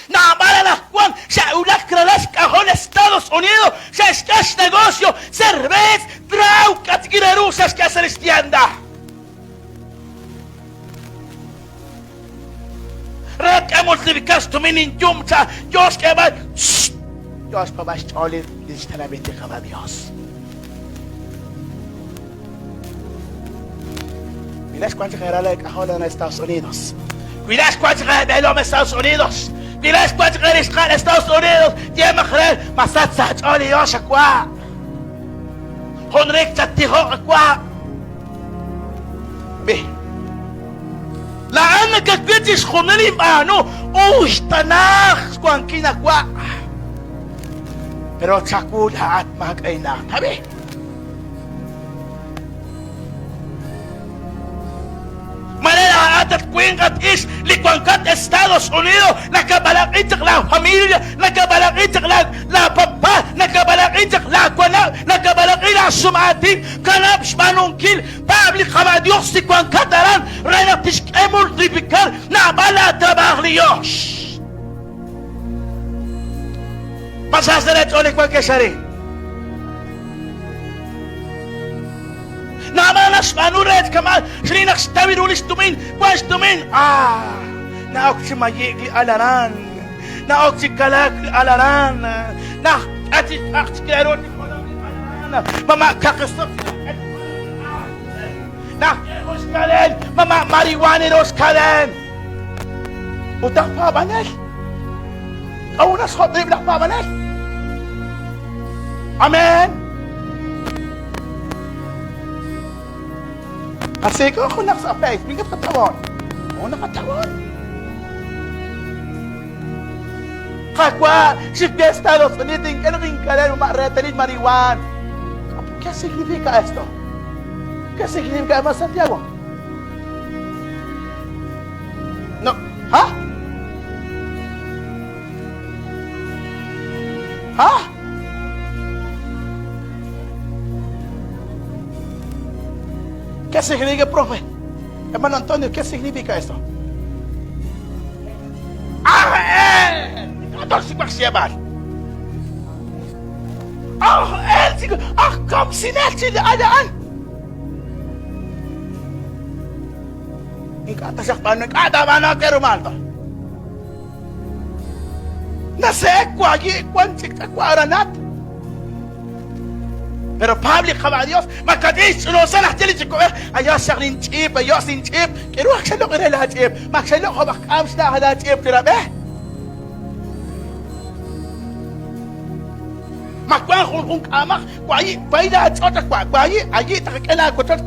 Namarala Juan, Shaulak Kralask, Ahol, Estados Unidos, Shaskash negocio, cervez, traucat, girarusas, que hacer estienda. Rak emulsifikas tuminin yumcha, Dios que va, Dios pa bash cholir, literalmente kama Dios. Miras cuánto general Ahol en Estados Unidos. Miras cuánto general en Estados Unidos. Miras cuánto general en Estados Unidos. Yema general, masat sa choli Dios akwa. Honrek chatiho akwa. Be. لأنك كنتش خنري مانو اوش تناخ كوان كينا كوا pero تشاكول هات ماك اينا تبي manera atat kuingat is likuangkat Estados Unidos nakabalakitsak la familia nakabalakitsak la papa nakabalakitsak la kuana nakabalakitsak sumatin kanabs manungkil pabli kama Dios likuangkat aran rena emul tripikal na bala trabajo Dios masaseret oleh kuangke sari Namanas manuret kamal Shrinak stabirulis tumin Kwas tumin Naok si mayigli alaran Naok si kalagli alaran Nak atis aksiklerot alaran Mama kakasap Nak eros kalen Mama mariwaneros kalen Utak pa banal Kaunas khotib lak pa banal Amen Kasi ko ako nakasapay, hindi ka katawan. Oo, nakatawan. Kakwa, si Estados Unidos, ano rin ka lang, maretalin mariwan. ¿Qué significa esto? ¿Qué significa más Santiago? No, ¿ha? ¿Ha? ¿Qué significa, profe? Hermano Antonio, ¿qué significa esto? Entonces, ¿cuál se llama? Kom sinatsi na adaan. Ikatasak pa nagkadama na kay Romaldo. Nasekwa, yikwan, siktakwa, aranat. Pero public kama Dios, magkadis, unusan natin ko ayos siya rin chip, ayos din chip. Kaya magsalo ka na lahat chip. Magsalo ko makams na lahat chip, tirabe. Magkwang kung kamak, kwayi, bay na at otak kwa, kwayi, ayi, takakala ko tot